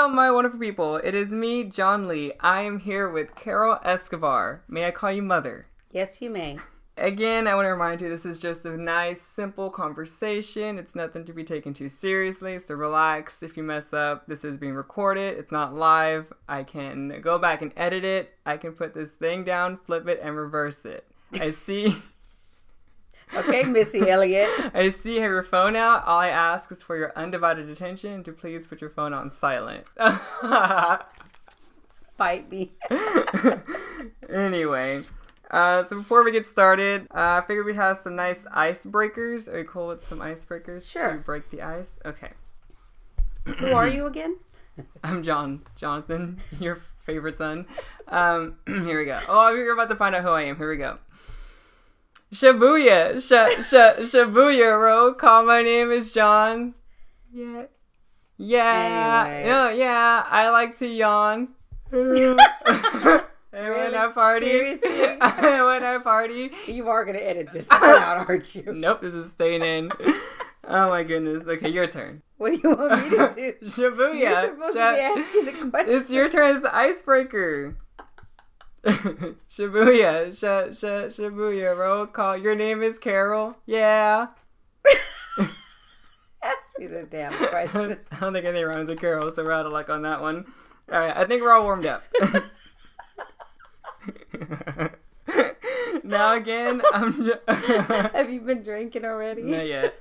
Hello, my wonderful people. It is me, John Lee. I am here with Carol Escobar. May I call you Mother? Yes, you may. Again, I want to remind you this is just a nice, simple conversation. It's nothing to be taken too seriously, so relax. If you mess up, this is being recorded. It's not live. I can go back and edit it. I can put this thing down, flip it, and reverse it. I see... Okay, Missy Elliott. I see you have your phone out. All I ask is for your undivided attention to please put your phone on silent. Bite me. Anyway, so before we get started, I figured we'd have some nice icebreakers. Are you cool with some icebreakers? Sure. To break the ice? Okay. Who are you again? I'm Jonathan, your favorite son. Here we go. Oh, you're about to find out who I am. Here we go. Shibuya, Shibuya, roll call. My name is John. Yeah. Anyway. No, yeah. I like to yawn. When I party. Seriously? When I party. You are going to edit this out, aren't you? Nope, this is staying in. Oh my goodness. Okay, your turn. What do you want me to do? Shibuya. You're supposed to be asking the question. It's your turn. It's the icebreaker. Shibuya, Shibuya, roll call. Your name is Carol? Yeah. Ask me the damn question. I don't think anything rhymes with Carol, so we're out of luck on that one. Alright, I think we're all warmed up. Now again, Have you been drinking already? Not yet.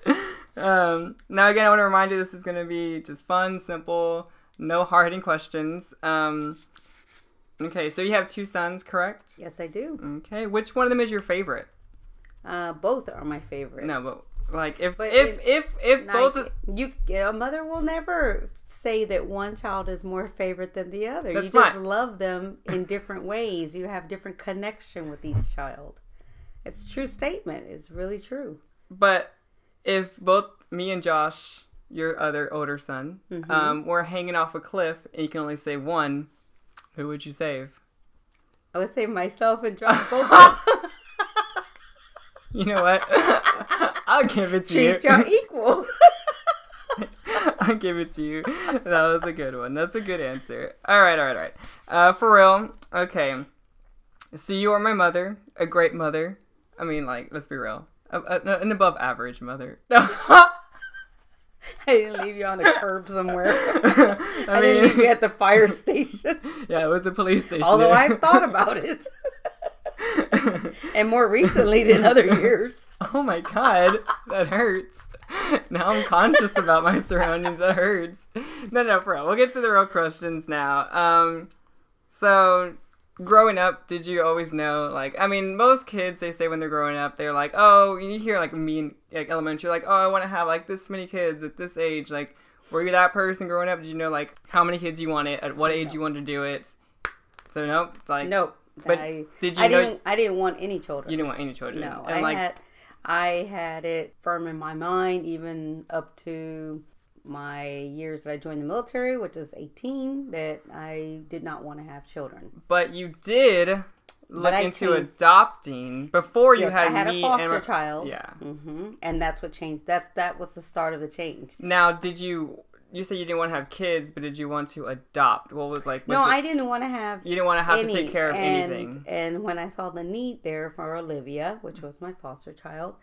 Now again, I want to remind you this is going to be just fun, simple, no hard-hitting questions. Okay, so you have two sons, correct? Yes, I do. Okay, which one of them is your favorite? Both are my favorite. No, but like if Like, both a mother will never say that one child is more favorite than the other. That's you just fine. love them in different ways. You have different connection with each child. It's a true statement. It's really true. But if both me and Josh, your other older son, were hanging off a cliff and you can only save one, who would you save? I would save myself and drop both of them. You know what? I'll give it to you. Treat y'all equal. I'll give it to you. That was a good one. That's a good answer. All right. For real. Okay. So you are my mother, a great mother. I mean, like, let's be real. An above average mother. I didn't leave you on a curb somewhere. I didn't leave you at the fire station. Yeah, it was the police station. Although I've thought about it. And more recently than other years. Oh my god, that hurts. Now I'm conscious about my surroundings. That hurts. No, for real. We'll get to the real questions now. So, growing up, did you always know, like, I mean, most kids, they say when they're growing up, they're like, oh, you hear, like, me in like, elementary, like, oh, I want to have, like, this many kids at this age. Like, were you that person growing up? Did you know, like, how many kids you wanted, at what age you wanted to do it? So, nope. Like, nope. But I didn't want any children. You didn't want any children. No, and I had it firm in my mind even up to my years that I joined the military, which is 18, that I did not want to have children. But you did look into adopting before you had me. I had a foster child. Yeah. And that's what changed. That was the start of the change. Now, you said you didn't want to have kids, but did you want to adopt? What was like? No, I didn't want to have. You didn't want to have to take care of anything. And when I saw the need there for Olivia, which was my foster child,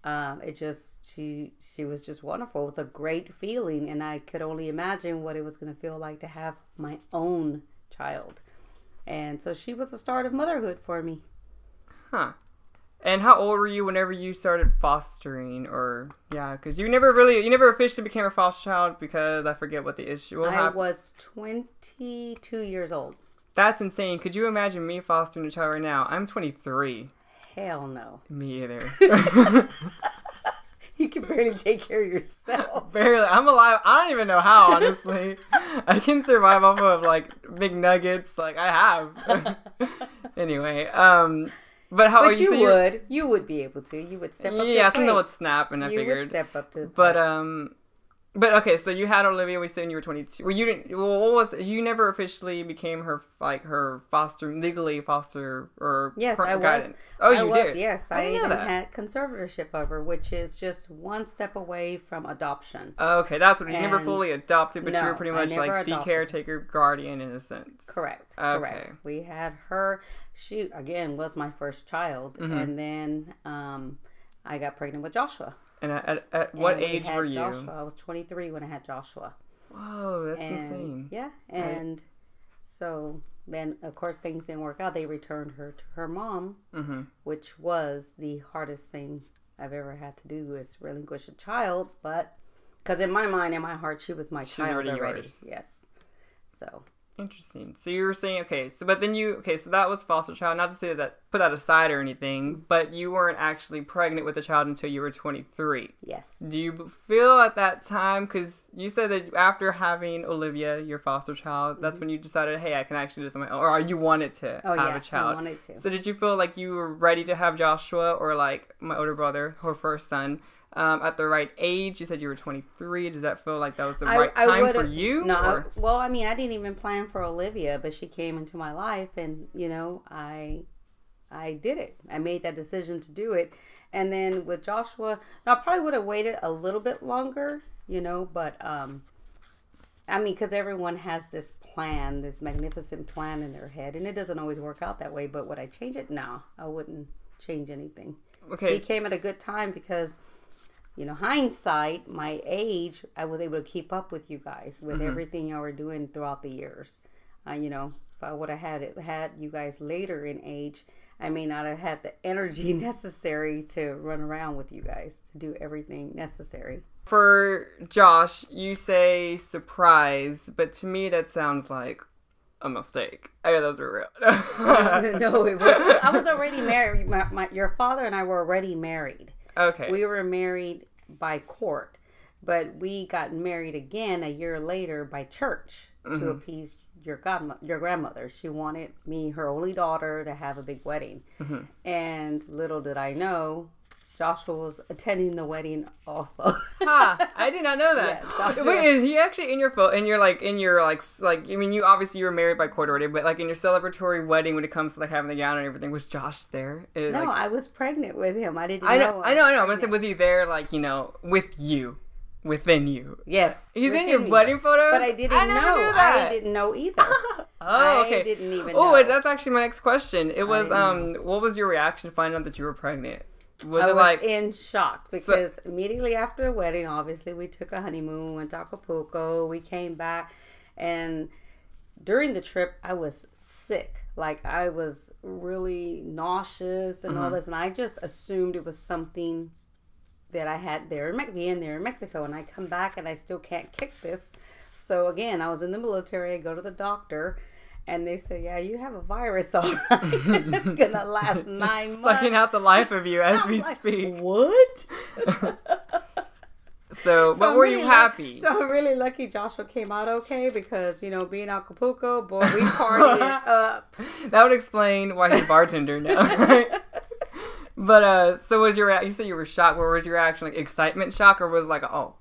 she was just wonderful. It was a great feeling, and I could only imagine what it was going to feel like to have my own child. And so she was the start of motherhood for me. Huh. And how old were you whenever you started fostering? Or, yeah, because you never officially became a foster child, because I forget what the issue was. I was 22 years old. That's insane. Could you imagine me fostering a child right now? I'm 23. Hell no. Me either. You can barely take care of yourself. Barely. I'm alive. I don't even know how, honestly. I can survive off of, like, big nuggets. Like, I have. Anyway, but how But you would be able to. You would step up to the plate. Yeah, something would snap, and I figured. You would step up to the plate. But, But okay, so you had Olivia. We said when you were 22. Well, you didn't. Well, what was you never officially became her legally foster or yes, I guidance? Was. Oh, I you was, did. Yes, I even had conservatorship of her, which is just one step away from adoption. Okay, that's what you never fully adopted, but no, you were pretty much like the caretaker, guardian in a sense. Correct. Okay. Correct. We had her. She again was my first child, and then I got pregnant with Joshua. And at what age were you? Joshua. I was 23 when I had Joshua. Whoa, that's insane. Yeah, and so then, of course, things didn't work out. They returned her to her mom, which was the hardest thing I've ever had to do, is relinquish a child. But because in my mind, in my heart, she was my child already. Yours. Yes. So. Interesting. So you were saying, so that was foster child. Not to say that put that aside or anything, but you weren't actually pregnant with the child until you were 23. Yes. Do you feel at that time, because you said that after having Olivia, your foster child, that's when you decided, hey, I can actually do this on my own, or you wanted to have a child. I wanted to. So did you feel like you were ready to have Joshua, or like my older brother, her first son, at the right age? You said you were 23. Does that feel like that was the right time for you? No. Well, I mean, I didn't even plan for Olivia, but she came into my life, and I did it. I made that decision to do it. And then with Joshua, I probably would have waited a little bit longer, but I mean, because everyone has this plan, this magnificent plan in their head, and it doesn't always work out that way. But would I change it? No, I wouldn't change anything. Okay. He came at a good time because, hindsight, my age, I was able to keep up with you guys with everything y'all were doing throughout the years. If I would have had you guys later in age, I may not have had the energy necessary to run around with you guys to do everything necessary. For Josh, you say surprise, but to me that sounds like a mistake. Those were real. No, it wasn't. I was already married. Your father and I were already married. Okay. We were married by court, but we got married again a year later by church to appease your grandmother. She wanted me, her only daughter, to have a big wedding. And little did I know, Joshua was attending the wedding also. I did not know that. Yeah, wait, is he actually in your I mean, you were married by court already, but like in your celebratory wedding, when it comes to like having the gown and everything, was Josh there? No, I was pregnant with him. I didn't know. I know. I'm gonna say, was he there, with you? Within you? Yes. He's in your wedding photos? But I didn't know. I didn't know either. Okay. I didn't even know. Oh, that's actually my next question. It was, what was your reaction to finding out that you were pregnant? I was in shock because immediately after the wedding, obviously, we took a honeymoon, went to Acapulco, we came back, and during the trip, I was sick. Like, I was really nauseous and all this, and I just assumed it was something that I had there in Mexico, and I come back and I still can't kick this. So again, I was in the military, I go to the doctor, and they say, yeah, you have a virus, all right. It's gonna last 9 months. Sucking out the life of you as we speak. What? So but were you happy? So I'm really lucky Joshua came out okay, because, being Acapulco, boy, we partied up. That would explain why he's a bartender now. But, so was you said you were shocked. What was your reaction? Like excitement shock, or was it like, oh,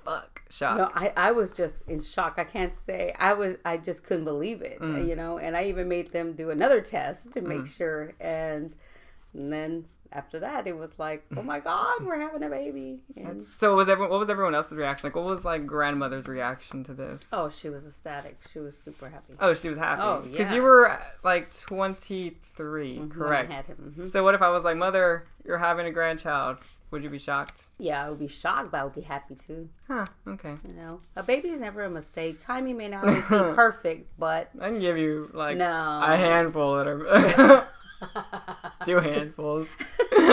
fuck shock? No, I was just in shock. I can't say. I just couldn't believe it, and I even made them do another test to make sure. And then after that, it was like, oh my God, we're having a baby. And so what was everyone else's reaction? Like, what was grandmother's reaction to this? Oh, she was ecstatic. She was super happy. Oh, she was happy. Oh, yeah. Because you were 23, correct? I had him. So what if I was like, Mother, you're having a grandchild? Would you be shocked? Yeah, I would be shocked, but I would be happy too. Huh, okay. A baby is never a mistake. Timing may not always be perfect, but I can give you no. a handful that are 2 handfuls.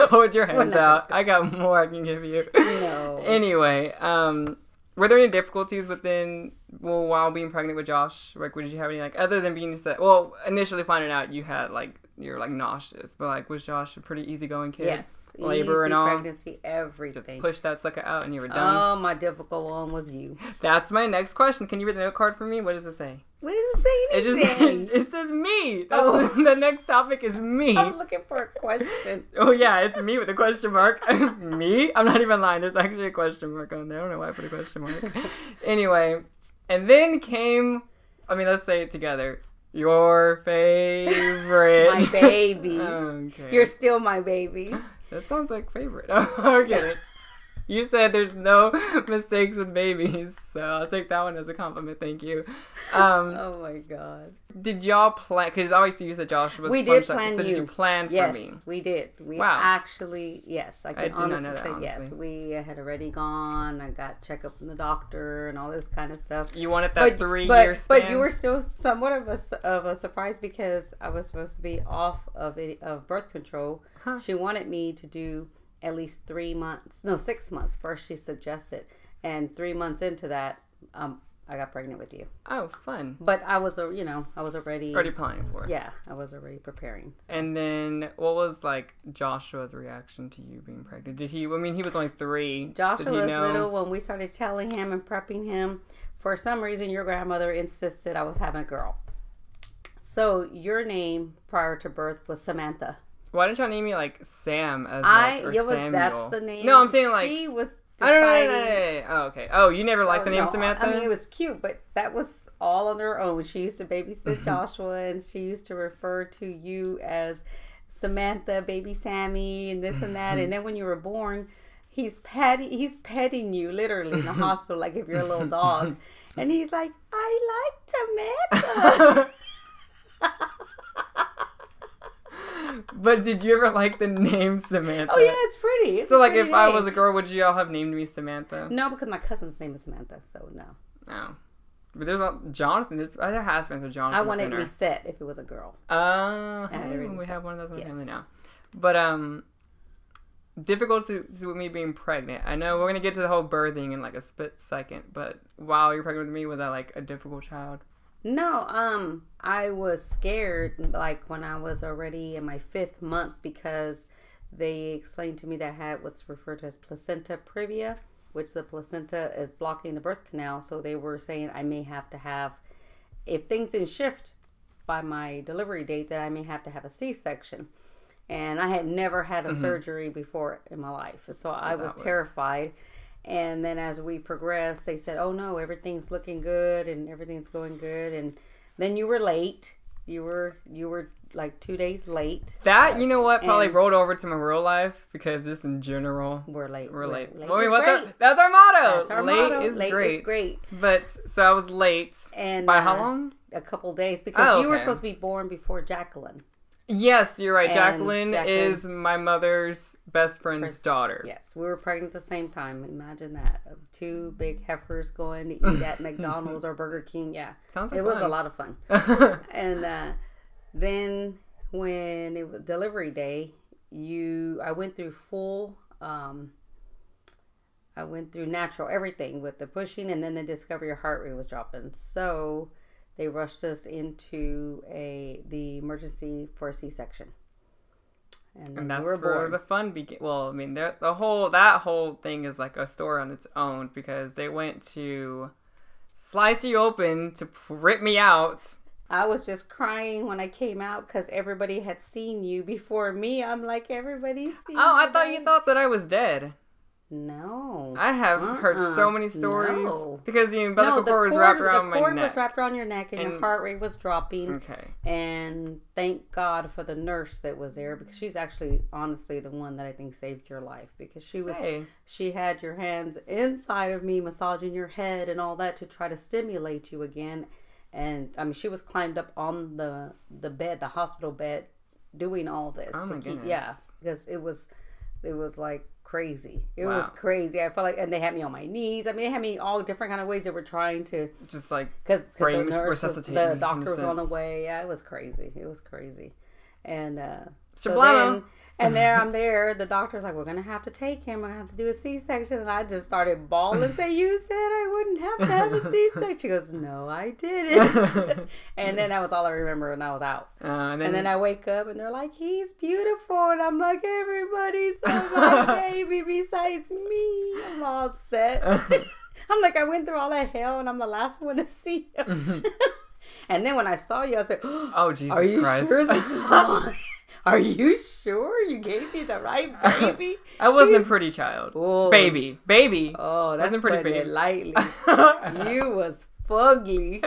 Hold your hands out. I got more I can give you. No. Anyway, were there any difficulties while being pregnant with Josh? Like, did you have any, other than being initially finding out you had, you're like nauseous. But like, was Josh a pretty easygoing kid? Yes. Labor Easy and all. pregnancy, everything. Just push that sucker out and you were done. Oh, my difficult one was you. That's my next question. Can you read the note card for me? What does it say? What does it say anything? It says me. The next topic is me. I was looking for a question. Oh yeah, it's me with a question mark. Me? I'm not even lying. There's actually a question mark on there. I don't know why I put a question mark. Anyway, and then came, let's say it together. Your favorite. My baby. Okay. You're still my baby. That sounds like favorite. Okay. You said there's no mistakes with babies, so I'll take that one as a compliment. Thank you. Oh my God. Did y'all plan? Because obviously you said Josh was. We did plan so you. did you plan yes, for me? Yes, we did. We wow. actually, yes, I can did not honestly know that, say honestly. yes. We had already gone. I got checkup from the doctor and all this kind of stuff. You wanted that 3-year span, but you were still somewhat of a surprise because I was supposed to be off of birth control. Huh. She wanted me to do at least 6 months. First she suggested, and 3 months into that, I got pregnant with you. Oh, fun! But I was already planning for it. Yeah, I was already preparing. So. And then, what was like Joshua's reaction to you being pregnant? Did he? He was only 3. Joshua was little when we started telling him and prepping him. For some reason, your grandmother insisted I was having a girl. So your name prior to birth was Samantha. Why didn't y'all name me like Sam or Samuel? That's the name. No, I'm saying like she was deciding. deciding. Oh, okay. Oh, you never liked the name Samantha? It was cute, but that was all on her own. She used to babysit Joshua, and she used to refer to you as Samantha, baby Sammy, and this and that. And then when you were born, he's petting you literally in the hospital, like if you're a little dog, and he's like, "I like Samantha." But did you ever like the name Samantha? Oh yeah, it's pretty. It's so like pretty if I was a girl, would you all have named me Samantha? No, because my cousin's name is Samantha, so no. Oh. But there's Jonathan. There has been a Jonathan. I wanted Reset if it was a girl. We have one of those in the family now. But difficult to with me being pregnant. I know we're gonna get to the whole birthing in like a split second, but while you're pregnant with me, was that like a difficult child? No, I was scared like when I was already in my 5th month because they explained to me that I had what's referred to as placenta previa, which the placenta is blocking the birth canal. So they were saying I may have to have, if things didn't shift by my delivery date, that I may have to have a C-section. And I had never had a surgery before in my life. So I was terrified. And then as we progressed, they said, "Oh no, everything's looking good and everything's going good." And then you were late. You were like 2 days late. That, you know what, probably rolled over to my real life because just in general, we're late. We're late. Great. That's our motto. That's our late motto. Is late great. is great. But so I was late. And by how long? A couple days because you were supposed to be born before Jacqueline. Yes, you're right. Jacqueline is my mother's best friend's daughter. Yes, we were pregnant at the same time. Imagine that. 2 big heifers going to eat at McDonald's or Burger King. Yeah. Sounds like it fun. was a lot of fun. And then when it was delivery day, I went through full, I went through natural everything with the pushing, and then they discovered your heart rate was dropping. So they rushed us into the emergency for a C-section. And that's we were where born. the fun began. Well, I mean, that whole thing is like a story on its own because they went to slice you open to rip me out. I was just crying when I came out because everybody had seen you before me. I'm like, everybody's seen Oh, I you. thought you thought that I was dead. No. I have heard so many stories. No. Because the umbilical cord was wrapped around my neck. The cord was wrapped around your neck and your heart rate was dropping. Okay. And thank God for the nurse that was there because she's actually, honestly, the one that I think saved your life because she had your hands inside of me, massaging your head and all that to try to stimulate you again. And I mean, she was climbed up on the bed, the hospital bed, doing all this. Oh my goodness. Yeah, because it was like crazy. It was crazy. I felt like, and they had me on my knees. I mean, they had me all different kind of ways. They were trying to just like because the nurse, the doctor was on the way. Yeah, it was crazy. It was crazy. And then And there I'm there. The doctor's like, we're going to have to take him. We're going to have to do a C-section. And I just started bawling. Say, you said I wouldn't have to have a C-section. She goes, no, I didn't. And then that was all I remember, and I was out. And then I wake up, and they're like, he's beautiful. And I'm like, everybody saw my baby besides me. I'm all upset. I'm like, I went through all that hell, and I'm the last one to see him. And then when I saw you, I said, oh, Jesus Christ. Are you sure this is mine? Are you sure you gave me the right baby? I wasn't a pretty child. Oh. Baby. Oh, that's putting it lightly. You was fugly.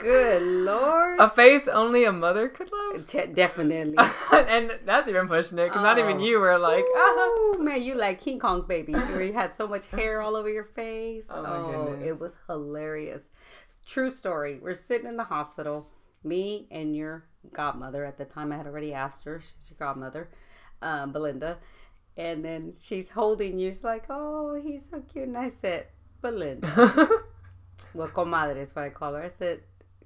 Good Lord. A face only a mother could love? Definitely. And that's even pushing it, because not even you were like, oh, man, you like King Kong's baby, where you had so much hair all over your face. Oh, my goodness. It was hilarious. True story. We're sitting in the hospital, me and your godmother. At the time, I had already asked her. She's your godmother, Belinda. And then she's holding you. She's like, oh, he's so cute. And I said, Belinda. Well, comadre is what I call her. I said,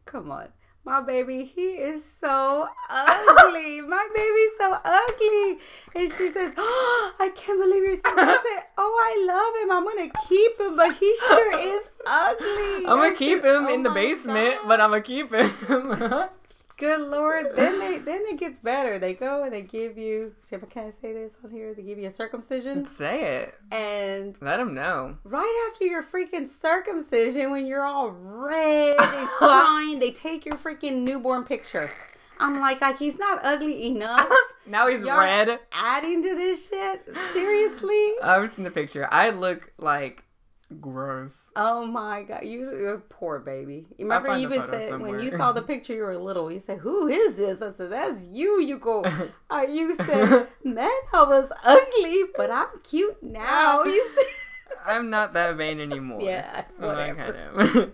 come on. My baby, he is so ugly. My baby's so ugly. And she says, oh, I can't believe you're saying that. I said, oh, I love him. I'm going to keep him, but he sure is ugly. I'm going to keep him in the basement, but I'm going to keep him. Good Lord. Then it gets better. They go and they give you, can I say this on here? They give you a circumcision. Say it. And let them know. Right after your freaking circumcision, when you're all red and crying, they take your freaking newborn picture. I'm like he's not ugly enough. Now he's red. Adding to this shit? Seriously? I've seen the picture. I look like gross. Oh my God, you're poor baby. Remember, you even said when you saw the picture, you were little. You said, "Who is this?" I said, "That's you." You go, you said, "Man, I was ugly, but I'm cute now." You said, "I'm not that vain anymore." Yeah, whatever. I kind of.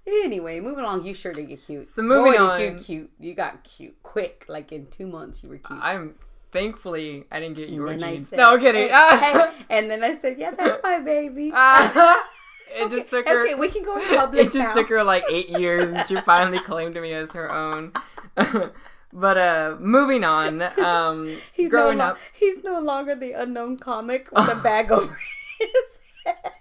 Anyway, moving along. You sure did get cute. So moving on, did you cute? You got cute quick. Like in 2 months, you were cute. Thankfully, I didn't get your genes. Said, no, I'm kidding. And then I said, yeah, that's my baby. It just took her... Okay, we can go in public It just took her like 8 years, and she finally claimed me as her own. But moving on. He's growing up... He's no longer the unknown comic with a bag over his head.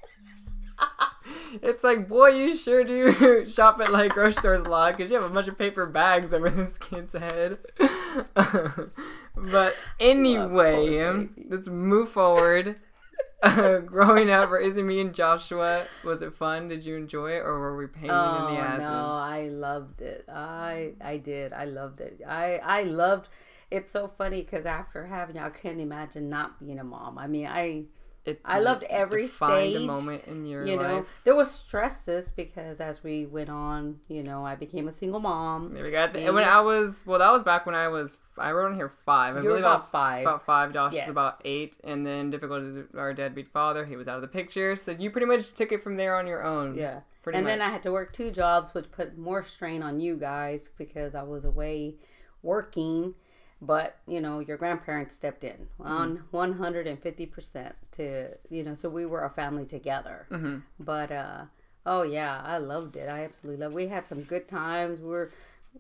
It's like, boy, you sure do shop at like grocery stores a lot, because you have a bunch of paper bags over this kid's head. But anyway, let's move forward. Growing up, raising me and Joshua, was it fun? Did you enjoy it, or were we pain in the asses? No, I loved it. I did. I loved it. I loved. It's so funny because after having you, I couldn't imagine not being a mom. I mean, I loved every stage. A moment in your life. Know, there was stresses because as we went on, I became a single mom. There we go. And when that was back when I wrote on here 5. I believe I was 5. About 5. Josh was about 8. And then difficulties with our deadbeat father. He was out of the picture. So you pretty much took it from there on your own. Yeah. Then I had to work 2 jobs, which put more strain on you guys because I was away working. But, your grandparents stepped in on 150% to, so we were a family together. Mm-hmm. But, oh, yeah, I loved it. I absolutely loved it. We had some good times.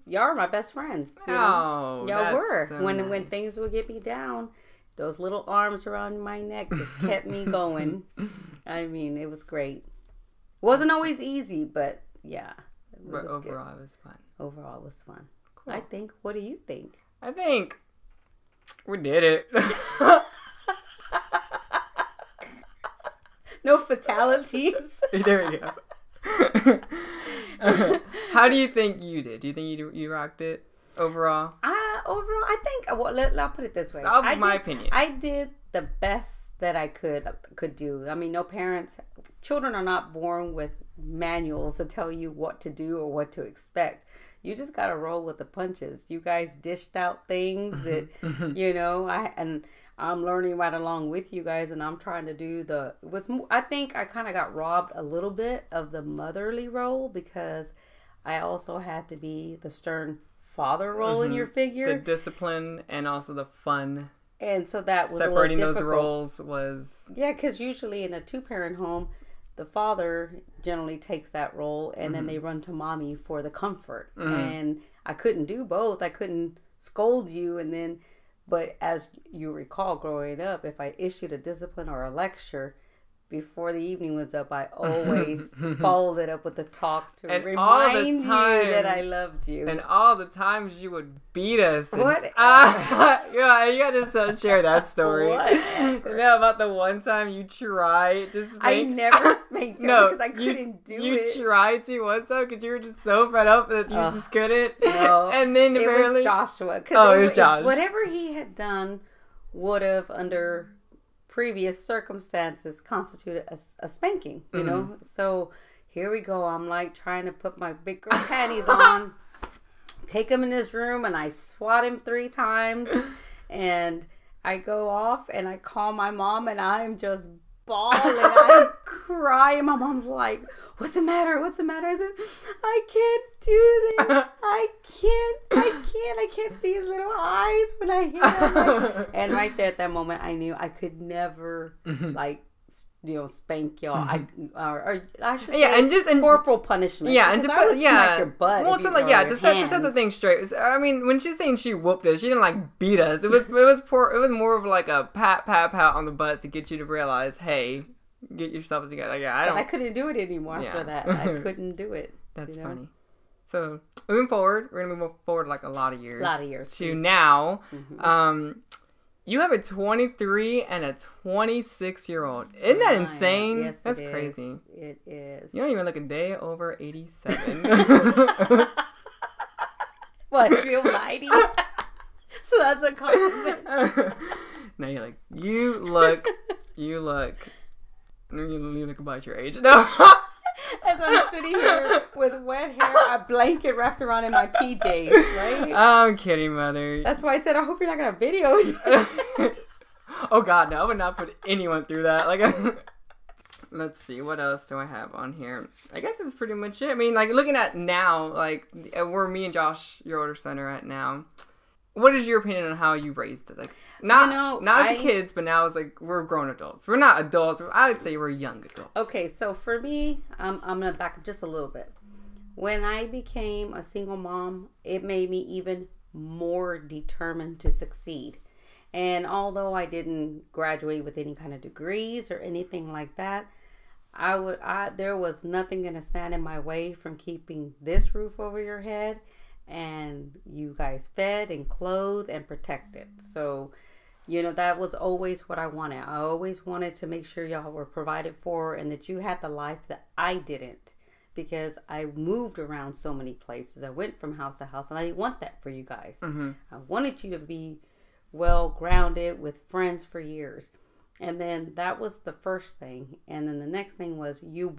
Y'all are my best friends. Oh, y'all were. So when nice. things would get me down, those little arms around my neck just kept me going. I mean, it was great. Wasn't always easy, but, yeah. But overall, it was fun. Overall, it was fun. Cool. I think. What do you think? I think we did it. No fatalities. There we go. How do you think you did? Do you think you rocked it overall? Overall, I think. Well, I'll put it this way. So my opinion. I did the best that I could do. I mean, no parents. Children are not born with manuals to tell you what to do or what to expect. You just got to roll with the punches. You guys dished out things that, I'm learning right along with you guys, and I'm trying to do I think I kind of got robbed a little bit of the motherly role because I also had to be the stern father role in your figure. The discipline and also the fun. And so that was separating a little those difficult. roles was... Yeah, because usually in a 2-parent home, the father generally takes that role, and then they run to mommy for the comfort. And I couldn't do both. I couldn't scold you and then But as you recall, growing up, if I issued a discipline or a lecture before the evening was up, I always followed it up with a talk to remind you that I loved you. And all the times you would beat us. What? Yeah, you got to share that story. Whatever. You know about the one time you tried to spank? I never spanked you because I couldn't do it. You tried to one time because you were just so fed up that you just couldn't. No. And then apparently... It was Joshua. It was Josh. Whatever he had done would have, under previous circumstances, constituted a spanking, you know? So here we go. I'm like trying to put my big girl panties on, take him in his room, and I swat him 3 times. And I go off and I call my mom, and I'm just bawling. I'm crying. My mom's like, what's the matter? What's the matter? I said, I can't do this. I can't see his little eyes when I hit him. And right there at that moment, I knew I could never, spank y'all. Or I should say, corporal punishment. Yeah, and to put, smack your butt. Well, to set the thing straight. I mean, when she's saying she whooped us, she didn't like beat us. It was more of like a pat on the butt to get you to realize, hey, get yourself together. Like, I couldn't do it anymore after that. I couldn't do it. That's funny. So moving forward, we're gonna move forward like a lot of years. To please. Now. You have a 23 and a 26-year-old. Isn't that insane? Yes, that's crazy. It is. You don't even look a day over 87. What, feel 90? So that's a compliment. No, you're like, you look about your age. No. As I'm sitting here with wet hair, a blanket wrapped around in my PJs, right? I'm kidding, mother. That's why I said, I hope you're not going to video. Oh, God, no. I would not put anyone through that. Like, let's see. What else do I have on here? I guess that's pretty much it. I mean, like, looking at now, like, where me and Josh, your older son, are at now. What is your opinion on how you raised it? Like, not as kids, but now as like we're grown adults. We're not adults. I would say we're young adults. Okay, so for me, I'm gonna back up just a little bit. When I became a single mom, it made me even more determined to succeed. And although I didn't graduate with any kind of degrees or anything like that, there was nothing gonna stand in my way from keeping this roof over your head. And you guys fed and clothed and protected. So, that was always what I wanted. I always wanted to make sure y'all were provided for and that you had the life that I didn't, because I moved around so many places. I went from house to house, and I didn't want that for you guys. Mm-hmm. I wanted you to be well grounded with friends for years. And then that was the first thing. And then the next thing was you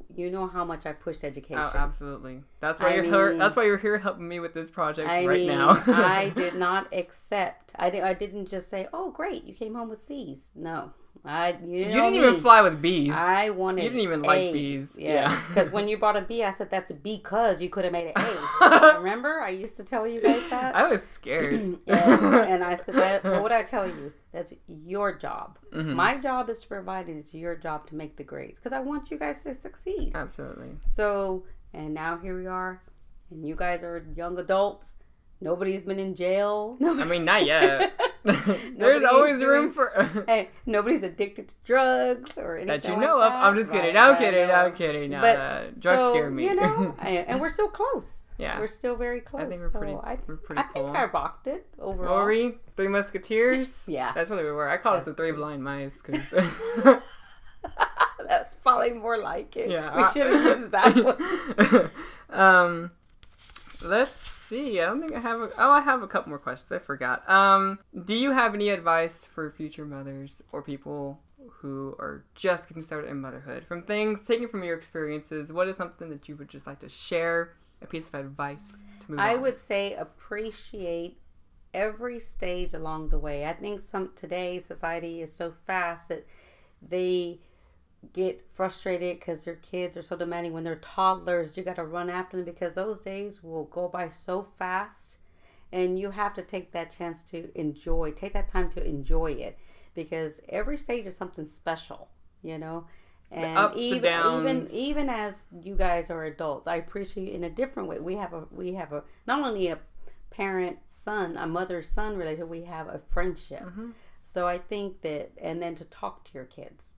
know how much I pushed education. Oh, absolutely. That's why you're here helping me with this project now. I did not accept. I didn't just say, "Oh, great, you came home with C's." No. You didn't even fly with B's. I wanted. You didn't even A's. like B's. Yes, because when you brought a B, I said that's a because you could have made an A. Remember, I used to tell you guys that. I was scared. and I said that. What would I tell you? That's your job. Mm-hmm. My job is to provide, and it's your job to make the grades because I want you guys to succeed. Absolutely. So, and now here we are, and you guys are young adults. Nobody's been in jail. I mean, not yet. There's always room for... Hey, nobody's addicted to drugs or anything that you know like of. I'm just kidding. I'm kidding. No, drugs scare me. And we're still close. Yeah. We're still very close. I think we're pretty cool. I think I rocked it overall. Were we? 3 Musketeers? Yeah. That's what we were. I called us the 3 Blind Mice because... That's probably more like it. Yeah. We should have used that one. Let's see. I don't think I have I have a couple more questions. I forgot. Do you have any advice for future mothers or people who are just getting started in motherhood? From things taken from your experiences, what is something that you would just like to share? A piece of advice to move on? I would say appreciate every stage along the way. I think today's society is so fast that they get frustrated because their kids are so demanding. When they're toddlers, you got to run after them because those days will go by so fast, and you have to take that time to enjoy it, because every stage is something special, and the ups, the downs. even as you guys are adults, I appreciate you in a different way. We have a not only a parent-son, a mother-son relationship. We have a friendship. So I think that, and then to talk to your kids.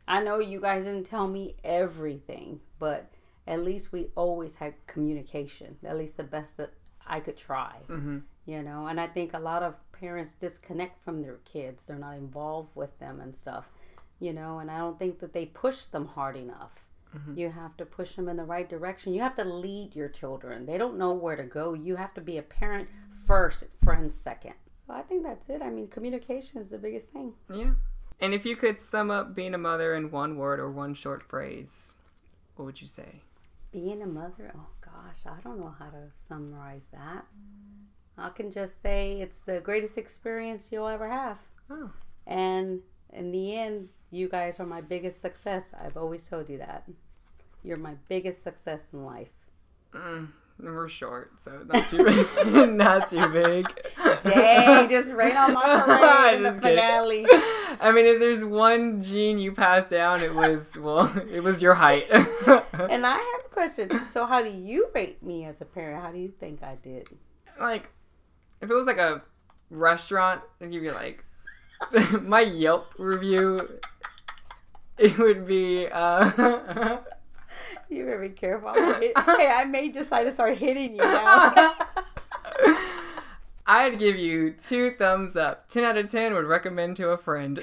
I know you guys didn't tell me everything, but at least we always had communication. At least the best that I could try. You know, and I think a lot of parents disconnect from their kids. They're not involved with them and stuff, you know, and I don't think that they push them hard enough. You have to push them in the right direction. You have to lead your children. They don't know where to go. You have to be a parent first, friends second. So I think that's it. I mean, communication is the biggest thing. Yeah. And if you could sum up being a mother in one word or one short phrase, what would you say? Being a mother? Oh, gosh. I don't know how to summarize that. I can just say it's the greatest experience you'll ever have. Oh. And in the end, you guys are my biggest success. I've always told you that. You're my biggest success in life. We're short, so not too big. Not too big. Dang, just rain on my parade in the finale. I mean, if there's one gene you passed down, it was your height. And I have a question. So how do you rate me as a parent? How do you think I did? Like, if it was like a restaurant, I'd give you like my Yelp review, it would be you better be careful. Hey, I may decide to start hitting you now. I'd give you 2 thumbs up. 10 out of 10 would recommend to a friend.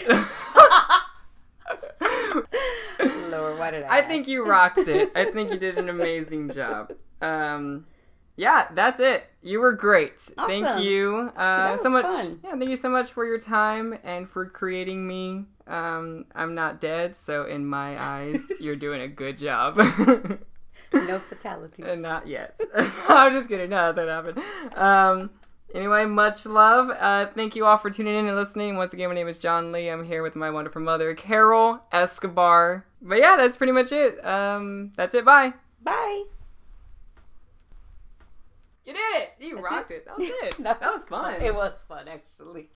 Lord, why did I think you rocked it. I think you did an amazing job. Yeah, that's it. You were great. Awesome. Thank you so much. Fun. Yeah, thank you so much for your time and for creating me. I'm not dead, so in my eyes, you're doing a good job. No fatalities. Not yet. I'm just kidding. No, that's not happened. Anyway, much love. Thank you all for tuning in and listening. Once again, my name is John Lee. I'm here with my wonderful mother, Carol Escobar. But yeah, that's pretty much it. That's it. Bye. Bye. You did it! You rocked it. That was it. That was fun. It was fun, actually.